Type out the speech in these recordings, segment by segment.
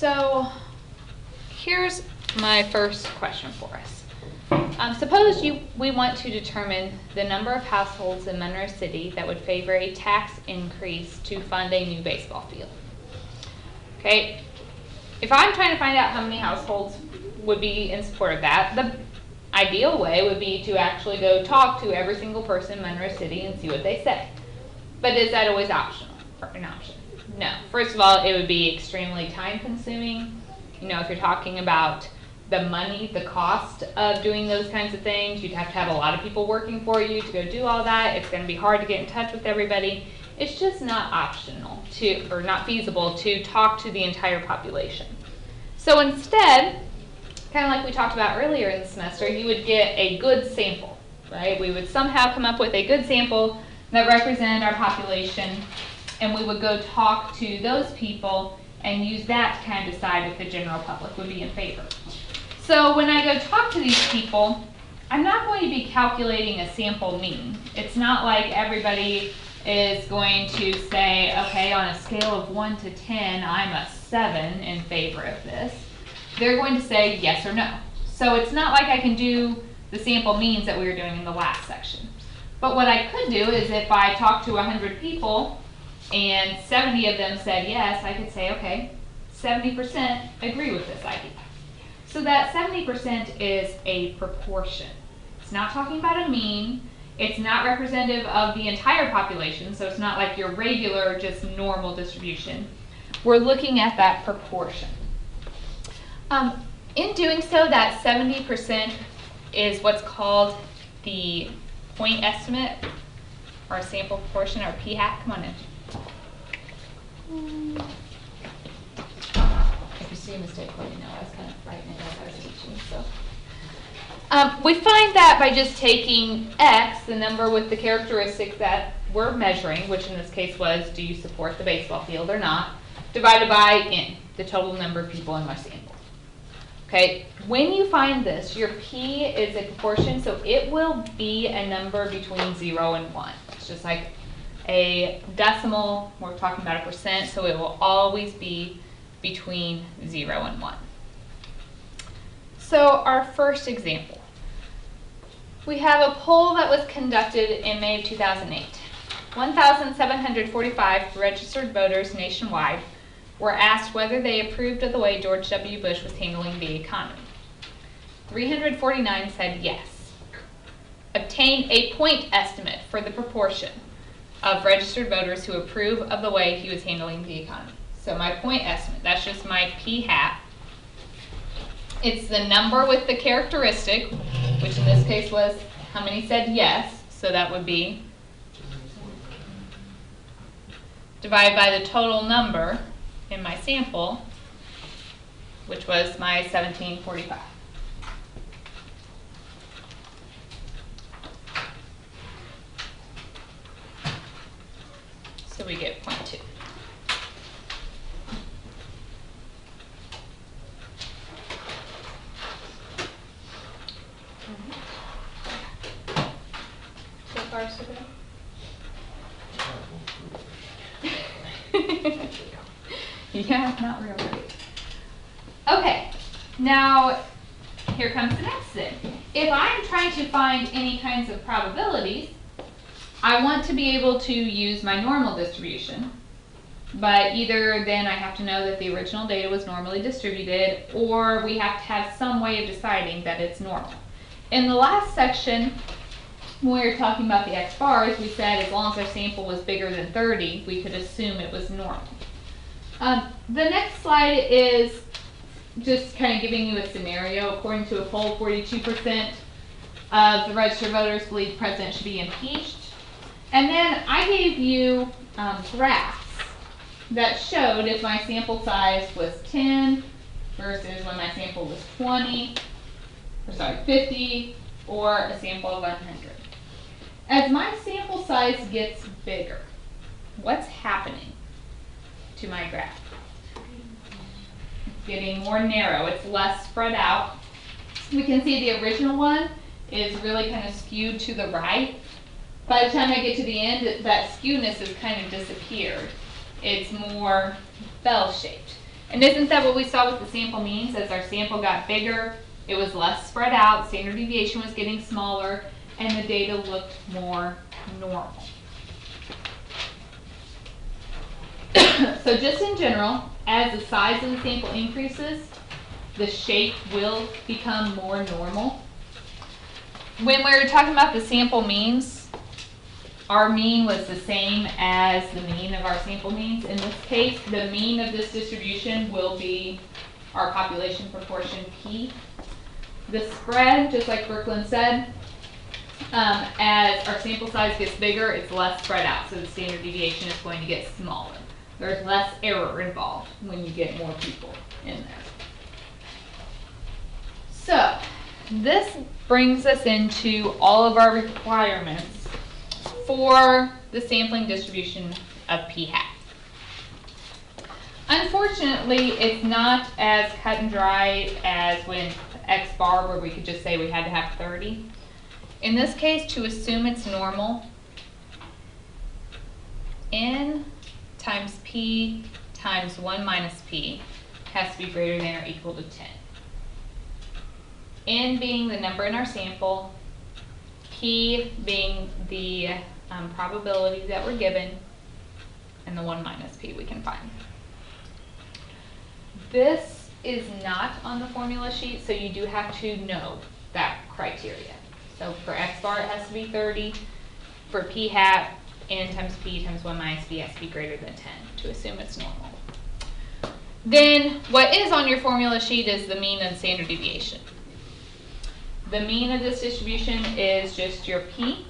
So here's my first question for us. Suppose we want to determine the number of households in Monroe City that would favor a tax increase to fund a new baseball field. Okay, if I'm trying to find out how many households would be in support of that, the ideal way would be to actually go talk to every single person in Monroe City and see what they say. But is that always optional or an option? No. First of all, it would be extremely time consuming. You know, if you're talking about the money, the cost of doing those kinds of things, you'd have to have a lot of people working for you to go do all that. It's going to be hard to get in touch with everybody. It's just not optional or not feasible to talk to the entire population. So instead, kind of like we talked about earlier in the semester, you would get a good sample, right? We would somehow come up with a good sample that represented our population, and we would go talk to those people and use that to kind of decide if the general public would be in favor. So when I go talk to these people, I'm not going to be calculating a sample mean. It's not like everybody is going to say, okay, on a scale of 1 to 10, I'm a 7 in favor of this. They're going to say yes or no. So it's not like I can do the sample means that we were doing in the last section. But what I could do is if I talked to 100 people and 70 of them said yes, I could say, okay, 70% agree with this idea. So that 70% is a proportion. It's not talking about a mean. It's not representative of the entire population, so it's not like your regular, just normal distribution. We're looking at that proportion. In doing so, that 70% is what's called the point estimate, or sample proportion, or p-hat. Come on in. If you see a mistake, let me know. I was kind of writing it as I was teaching. So, we find that by just taking x, the number with the characteristic that we're measuring, which in this case was, do you support the baseball field or not, divided by n, the total number of people in my sample. Okay, when you find this, your p is a proportion, so it will be a number between 0 and 1. It's just like a decimal. We're talking about a percent, so it will always be between 0 and 1. So our first example. We have a poll that was conducted in May of 2008. 1,745 registered voters nationwide were asked whether they approved of the way George W. Bush was handling the economy. 349 said yes. Obtain a point estimate for the proportion of registered voters who approve of the way he was handling the economy. So my point estimate, that's just my p-hat. It's the number with the characteristic, which in this case was how many said yes, so that would be divided by the total number in my sample, which was my 1745. So we get 0.2. So far, so good? Yeah, not real great. Okay, now here comes the next thing. If I'm trying to find any kinds of probabilities, I want to be able to use my normal distribution, but either then I have to know that the original data was normally distributed, or we have to have some way of deciding that it's normal. In the last section, when we were talking about the x bars, we said as long as our sample was bigger than 30, we could assume it was normal. The next slide is just kind of giving you a scenario. According to a poll, 42% of the registered voters believe the president should be impeached. And then I gave you graphs that showed if my sample size was 10 versus when my sample was 50, or a sample of 100. As my sample size gets bigger, what's happening to my graph? It's getting more narrow. It's less spread out. We can see the original one is really kind of skewed to the right. By the time I get to the end, that skewness has kind of disappeared. It's more bell-shaped. And isn't that what we saw with the sample means? As our sample got bigger, it was less spread out, standard deviation was getting smaller, and the data looked more normal. So just in general, as the size of the sample increases, the shape will become more normal. When we were talking about the sample means, our mean was the same as the mean of our sample means. In this case, the mean of this distribution will be our population proportion P. The spread, just like Brooklyn said, as our sample size gets bigger, it's less spread out, so the standard deviation is going to get smaller. There's less error involved when you get more people in there. So, this brings us into all of our requirements for the sampling distribution of p hat. Unfortunately, it's not as cut and dry as with X bar, where we could just say we had to have 30. In this case, to assume it's normal, n times p times 1 minus p has to be greater than or equal to 10. N being the number in our sample, p being the probability that we're given, and the 1 minus p we can find. This is not on the formula sheet, so you do have to know that criteria. So for X bar, it has to be 30. For p hat, n times p times 1 minus p has to be greater than 10 to assume it's normal. Then what is on your formula sheet is the mean and standard deviation. The mean of this distribution is just your p,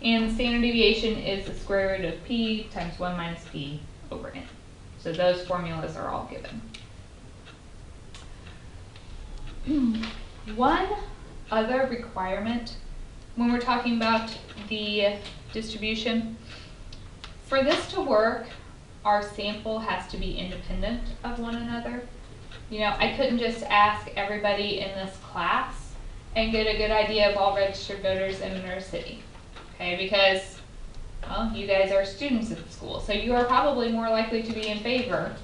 and the standard deviation is the square root of p times 1 minus p over n. So those formulas are all given. One other requirement when we're talking about the distribution, for this to work, our sample has to be independent of one another. You know, I couldn't just ask everybody in this class and get a good idea of all registered voters in Monroe City, okay? Because, well, you guys are students at the school, so you are probably more likely to be in favor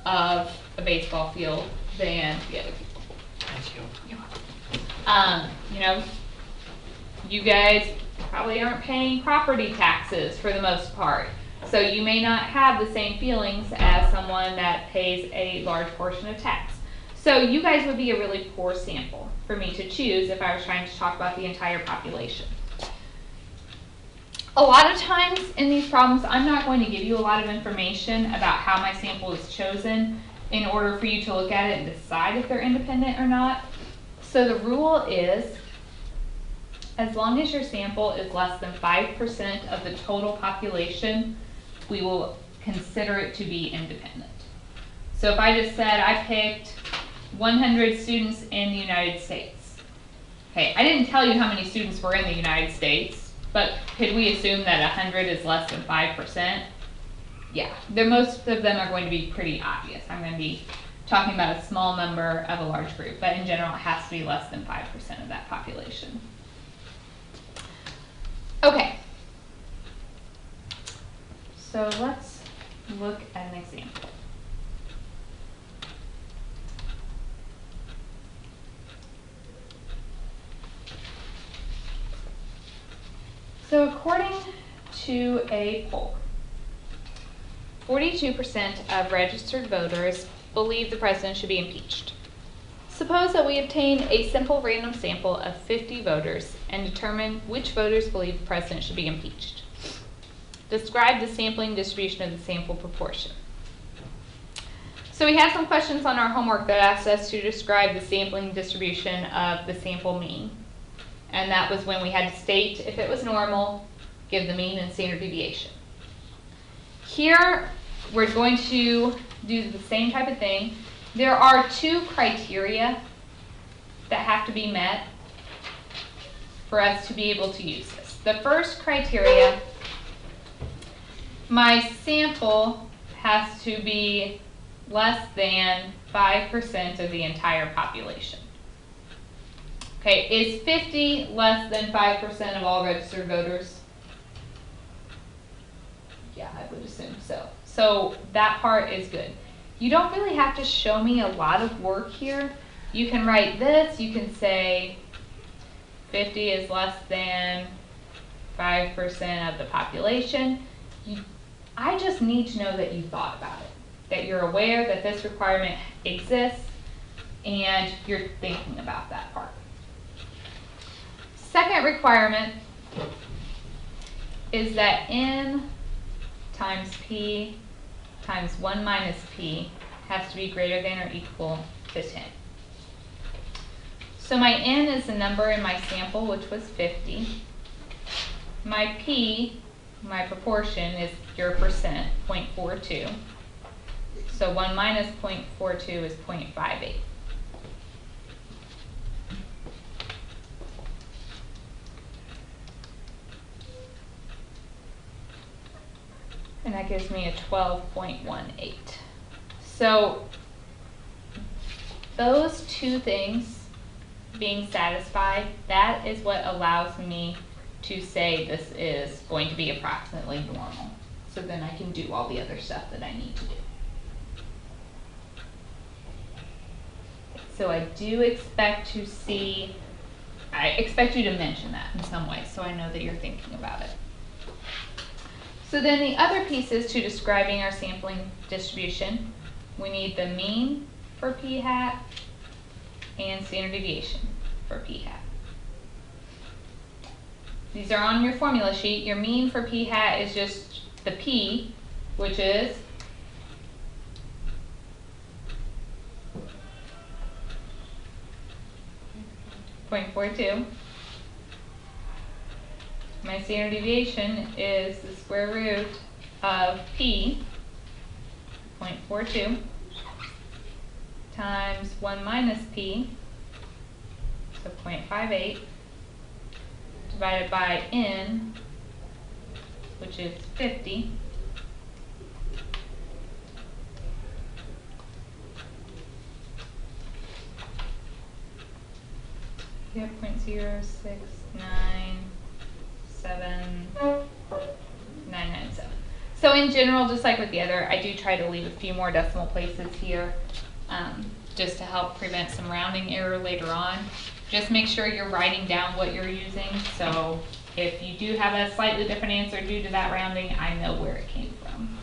of a baseball field than the other people. Thank you. You know, you guys probably aren't paying property taxes for the most part, so you may not have the same feelings as someone that pays a large portion of tax. So you guys would be a really poor sample for me to choose if I was trying to talk about the entire population. A lot of times in these problems, I'm not going to give you a lot of information about how my sample is chosen in order for you to look at it and decide if they're independent or not. So the rule is, as long as your sample is less than 5% of the total population, we will consider it to be independent. So if I just said I picked 100 students in the United States. Okay, I didn't tell you how many students were in the United States, but could we assume that 100 is less than 5%? Yeah, most of them are going to be pretty obvious. I'm going to be talking about a small number of a large group, but in general it has to be less than 5% of that population. Okay, so let's look at an example. So according to a poll, 42% of registered voters believe the president should be impeached. Suppose that we obtain a simple random sample of 50 voters and determine which voters believe the president should be impeached. Describe the sampling distribution of the sample proportion. So we have some questions on our homework that asked us to describe the sampling distribution of the sample mean. And that was when we had to state if it was normal, give the mean and standard deviation. Here, we're going to do the same type of thing. There are two criteria that have to be met for us to be able to use this. The first criteria, my sample has to be less than 5% of the entire population. Okay, is 50 less than 5% of all registered voters? Yeah, I would assume so. So that part is good. you don't really have to show me a lot of work here. You can write this, you can say 50 is less than 5% of the population. I just need to know that you thought about it, that you're aware that this requirement exists, and you're thinking about that part. Second requirement is that n times p times 1 minus p has to be greater than or equal to 10. So my n is the number in my sample, which was 50. My p, my proportion, is your percent, 0.42. So 1 minus 0.42 is 0.58. And that gives me a 12.18. So those two things being satisfied, that is what allows me to say this is going to be approximately normal. So then I can do all the other stuff that I need to do. So I do expect to see, I expect you to mention that in some way so I know that you're thinking about it. So then the other pieces to describing our sampling distribution, we need the mean for p hat and standard deviation for p hat. These are on your formula sheet. Your mean for p hat is just the p, which is .42. My standard deviation is the square root of p, 0.42, times 1 minus p, so 0.58, divided by n, which is 50, yeah, 0.0697,997. So in general, just like with the other, I do try to leave a few more decimal places here, just to help prevent some rounding error later on. Just make sure you're writing down what you're using, so if you do have a slightly different answer due to that rounding, I know where it came from.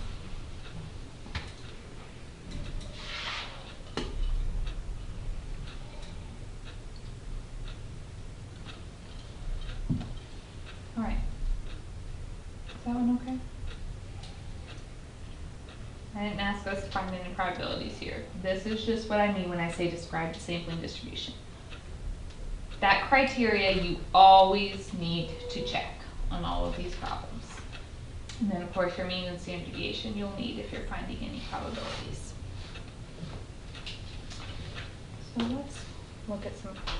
All right. Is that one okay? I didn't ask us to find any probabilities here. This is just what I mean when I say describe the sampling distribution. That criteria you always need to check on all of these problems. And then of course your mean and standard deviation you'll need if you're finding any probabilities. So let's look at some problems.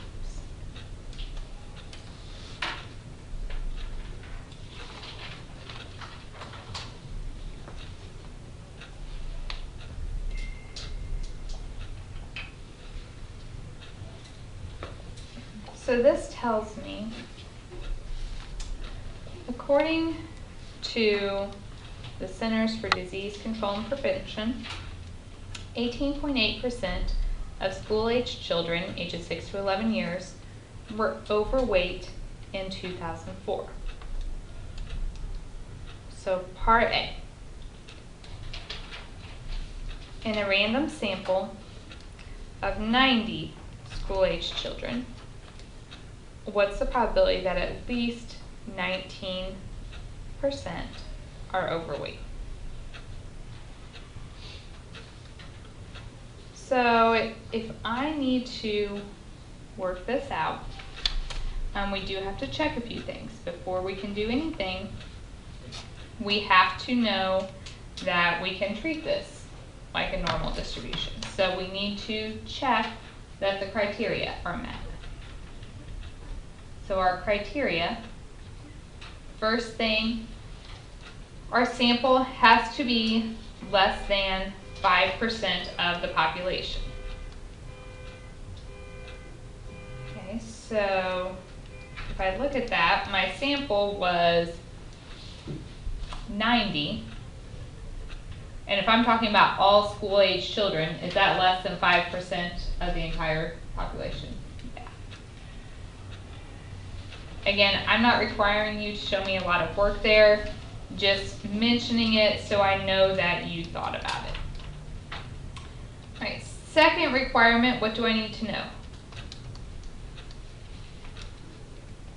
So this tells me, according to the Centers for Disease Control and Prevention, 18.8% of school-aged children ages 6 to 11 years were overweight in 2004. So part A. In a random sample of 90 school-aged children, what's the probability that at least 19% are overweight? So if I need to work this out, we do have to check a few things. Before we can do anything, we have to know that we can treat this like a normal distribution. So we need to check that the criteria are met. So our criteria, first thing, our sample has to be less than 5% of the population. Okay, so if I look at that, my sample was 90, And if I'm talking about all school-age children, is that less than 5% of the entire population? Yeah. Again, I'm not requiring you to show me a lot of work there, just mentioning it so I know that you thought about it. All right, second requirement, what do I need to know?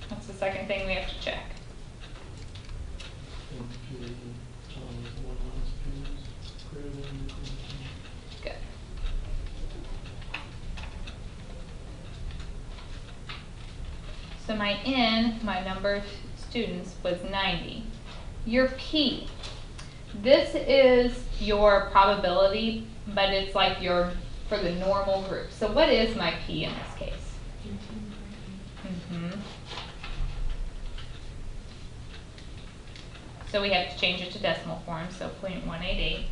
What's the second thing we have to check? Good. So my N, my number of students, was 90. Your P, this is your probability, but it's like your for the normal group. So what is my P in this case? So we have to change it to decimal form, so 0.188.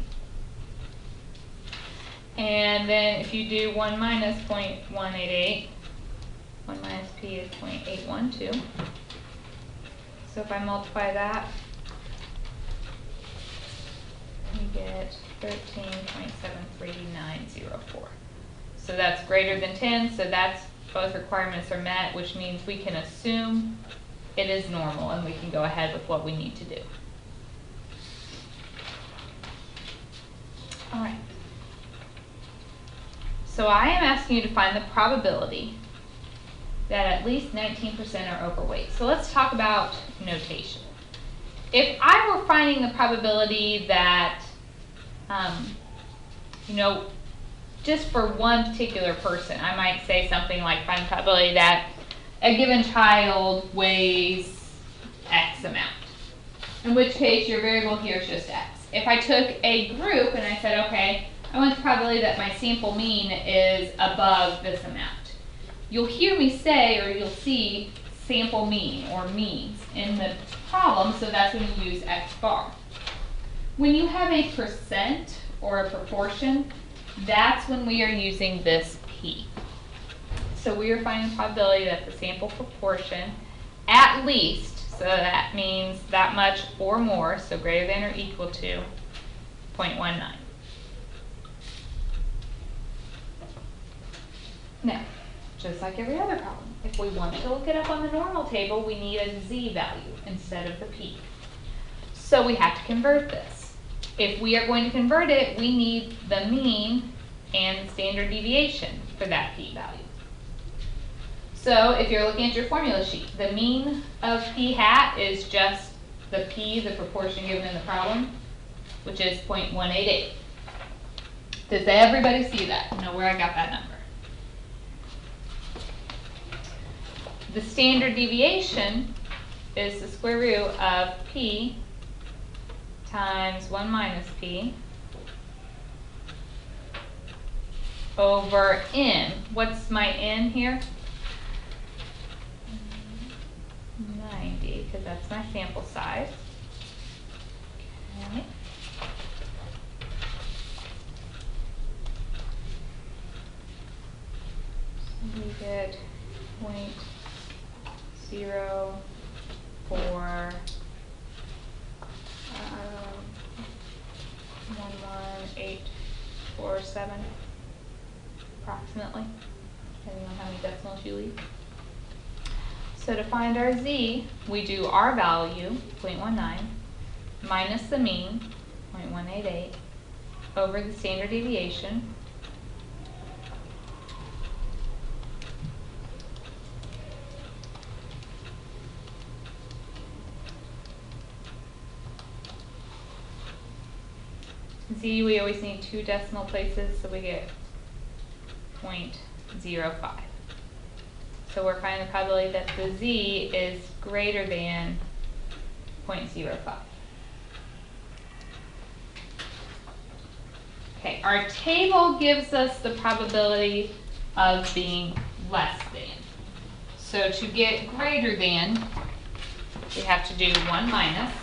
And then if you do 1 minus 0.188, 1 minus P is 0.812. So if I multiply that, you get 13.73904. So that's greater than 10, so that's both requirements are met, which means we can assume it is normal and we can go ahead with what we need to do. All right. So I am asking you to find the probability that at least 19% are overweight. So let's talk about notation. If I were finding the probability that, you know, just for one particular person, I might say something like find the probability that a given child weighs X amount, in which case your variable here is just X. If I took a group and I said, okay, I want the probability that my sample mean is above this amount, you'll hear me say, or you'll see sample mean or means in the problem, so that's when you use X bar. When you have a percent or a proportion, that's when we are using this P. So we are finding the probability that the sample proportion, at least, so that means that much or more, so greater than or equal to 0.19. Now, just like every other problem, if we want to look it up on the normal table, we need a Z value instead of the P. So we have to convert this. If we are going to convert it, we need the mean and standard deviation for that P value. So if you're looking at your formula sheet, the mean of P hat is just the P, the proportion given in the problem, which is 0.188. Does everybody see that? Know where I got that number? The standard deviation is the square root of P times 1 minus P over N. What's my N here? 90, because that's my sample size. Okay. So we get 0.04 11847 approximately, depending on how many decimals you leave. So to find our Z, we do our value, 0.19, minus the mean, 0.188, over the standard deviation, Z, we always need 2 decimal places, so we get 0.05. So we're finding the probability that the Z is greater than 0.05. Okay, our table gives us the probability of being less than. So to get greater than, we have to do 1 minus.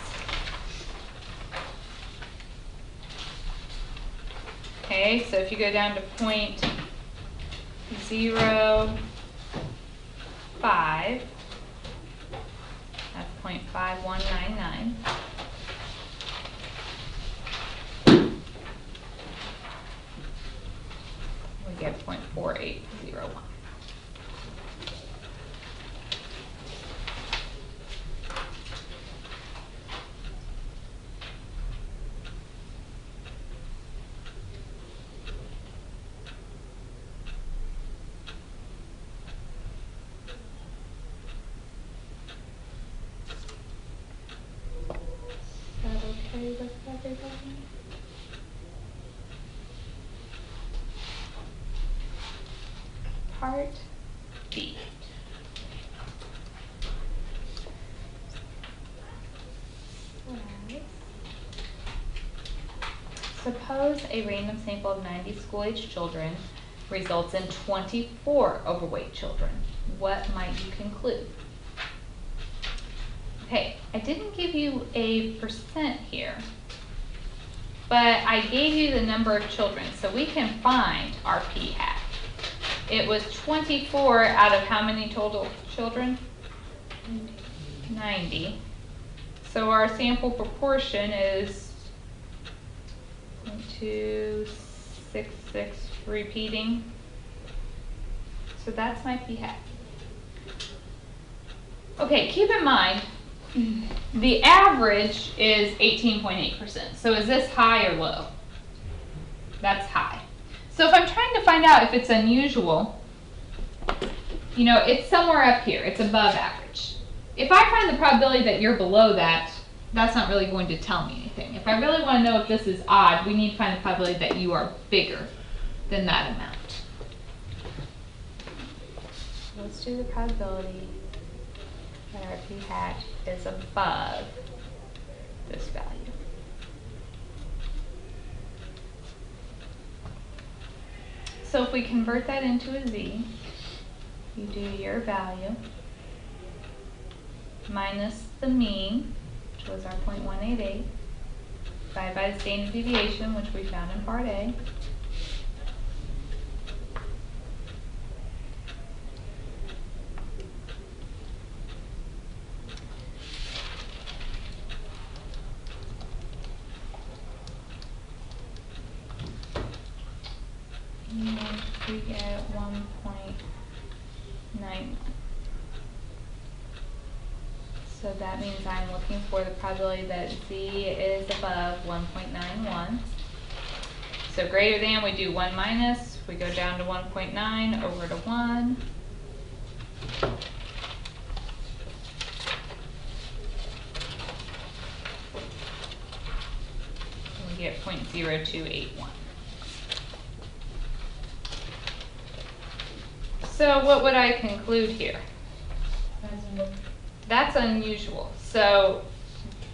Okay, so if you go down to 0.05, that's 0.5199. get 0.4801. Is that okay with everybody? Part B. Suppose a random sample of 90 school-age children results in 24 overweight children. What might you conclude? Okay, I didn't give you a percent here, but I gave you the number of children, so we can find our p-hat. It was 24 out of how many total children? 90. So our sample proportion is 0.266 repeating. So that's my p-hat. Okay, keep in mind, the average is 18.8%. So is this high or low? That's high. So if I'm trying to find out if it's unusual, you know, it's somewhere up here. It's above average. If I find the probability that you're below that, that's not really going to tell me anything. If I really want to know if this is odd, we need to find the probability that you are bigger than that amount. So let's do the probability that our p-hat is above this value. So if we convert that into a z, you do your value minus the mean, which was our 0.188, divided by the standard deviation, which we found in part A. And we get 1.9. So that means I'm looking for the probability that z is above 1.91. So greater than, we do 1 minus, we go down to 1.9, over to 1. And we get 0.0281. So what would I conclude here? That's unusual. So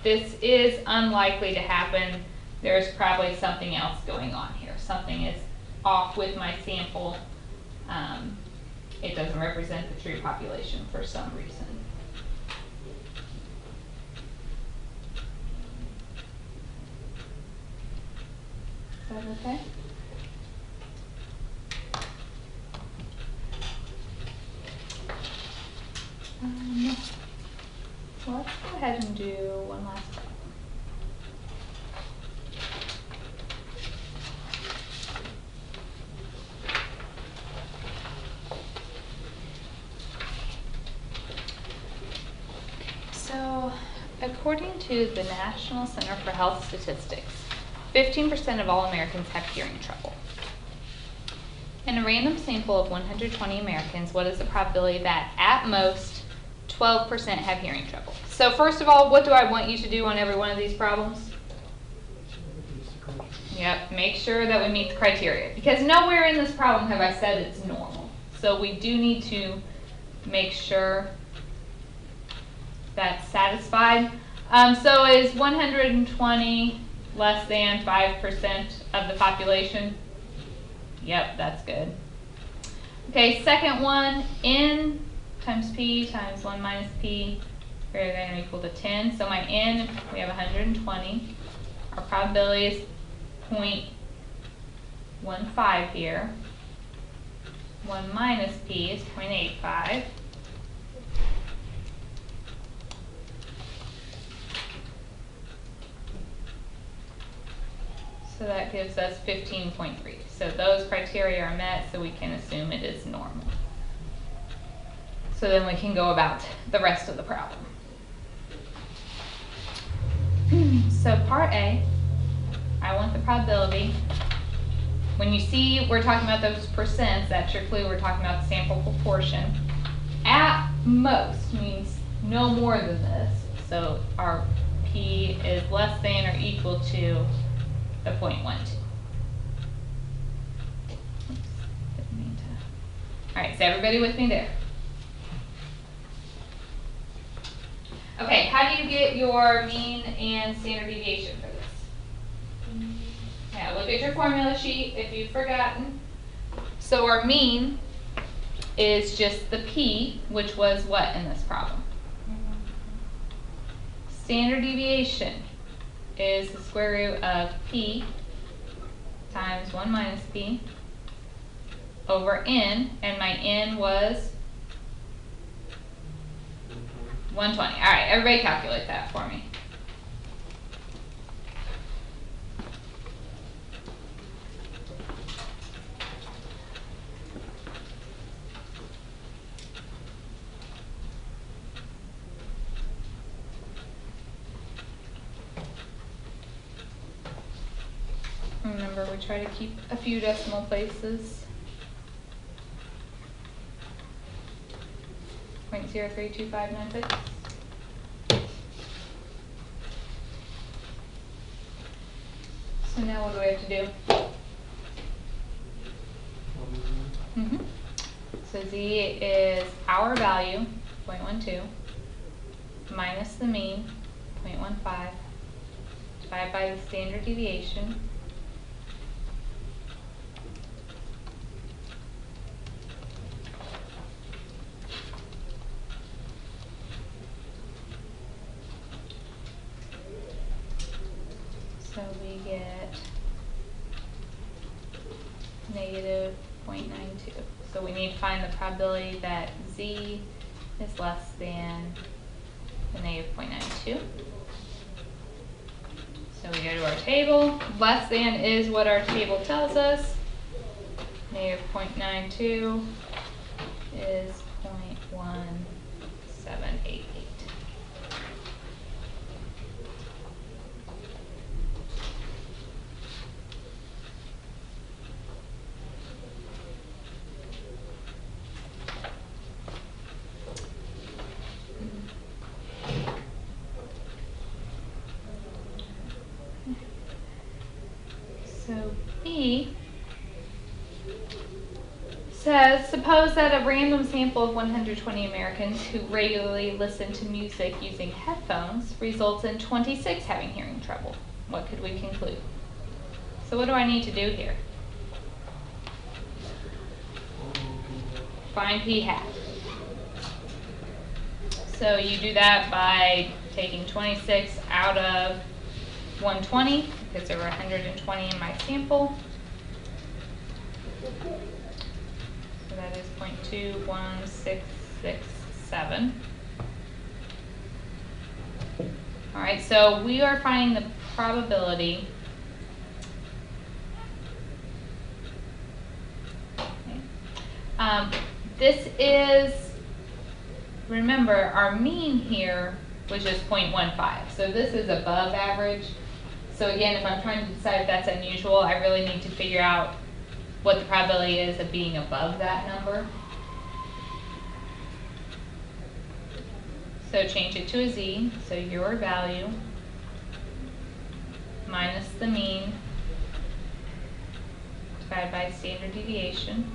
this is unlikely to happen. There's probably something else going on here. Something is off with my sample. It doesn't represent the true population for some reason. Is that okay? Well, let's go ahead and do one last problem. So, according to the National Center for Health Statistics, 15% of all Americans have hearing trouble. In a random sample of 120 Americans, what is the probability that at most 12% have hearing trouble? So first of all, what do I want you to do on every one of these problems? Yep, make sure that we meet the criteria. Because nowhere in this problem have I said it's normal. So we do need to make sure that's satisfied. So is 120 less than 5% of the population? Yep, that's good. Okay, second one, n times p times 1 minus p greater than or equal to 10. So my n, we have 120. Our probability is 0.15 here. 1 minus p is 0.85. So that gives us 15.3. So those criteria are met, so we can assume it is normal. So then we can go about the rest of the problem. So part A, I want the probability. When you see we're talking about those percents, that's your clue. We're talking about the sample proportion. At most means no more than this. So our P is less than or equal to the 0.12. All right, so everybody with me there? Okay, how do you get your mean and standard deviation for this? Yeah, look at your formula sheet if you've forgotten. So our mean is just the P, which was what in this problem? Standard deviation is the square root of P times 1 minus P over N, and my N was 120. All right, everybody calculate that for me. Remember, we try to keep a few decimal places. 0.032596. So now what do we have to do? So Z is our value, 0.12, minus the mean, 0.15, divided by the standard deviation. So we get negative 0.92. So we need to find the probability that Z is less than the negative 0.92. So we go to our table. Less than is what our table tells us. Negative 0.92 is 0.1788. So B says, suppose that a random sample of 120 Americans who regularly listen to music using headphones results in 26 having hearing trouble. What could we conclude? So what do I need to do here? Find P hat. So you do that by taking 26 out of 120, because there were 120 in my sample. So that is 0.21667. All right, so we are finding the probability. This is, remember, our mean here was just 0.15. So this is above average. So again, if I'm trying to decide if that's unusual, I really need to figure out what the probability is of being above that number. So change it to a Z. So your value minus the mean divided by standard deviation.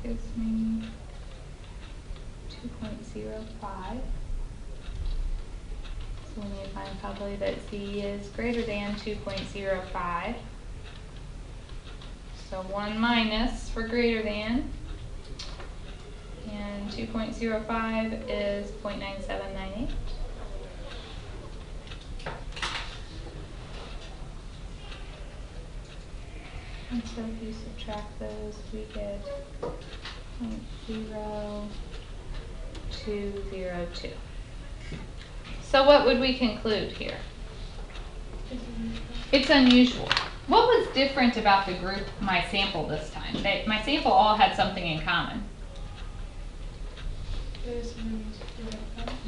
Gives me 2.05. So we need to find the probability that Z is greater than 2.05. So 1 minus for greater than, and 2.05 is 0.9798. So if you subtract those, we get 0.0202. So what would we conclude here? It's unusual. What was different about the group, my sample this time? My sample all had something in common.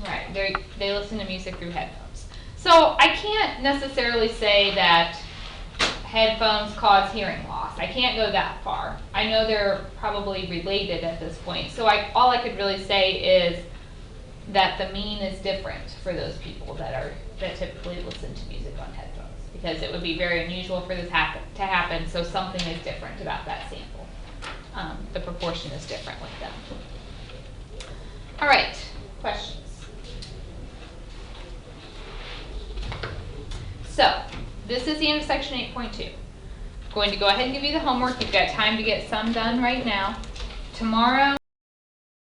Right, they listen to music through headphones. So I can't necessarily say that headphones cause hearing loss. I can't go that far. I know they're probably related at this point. So all I could really say is that the mean is different for those people that typically listen to music on headphones, because it would be very unusual for this to happen. So something is different about that sample. The proportion is different with them. All right, questions? So this is the end of section 8.2. I'm going to go ahead and give you the homework. You've got time to get some done right now. Tomorrow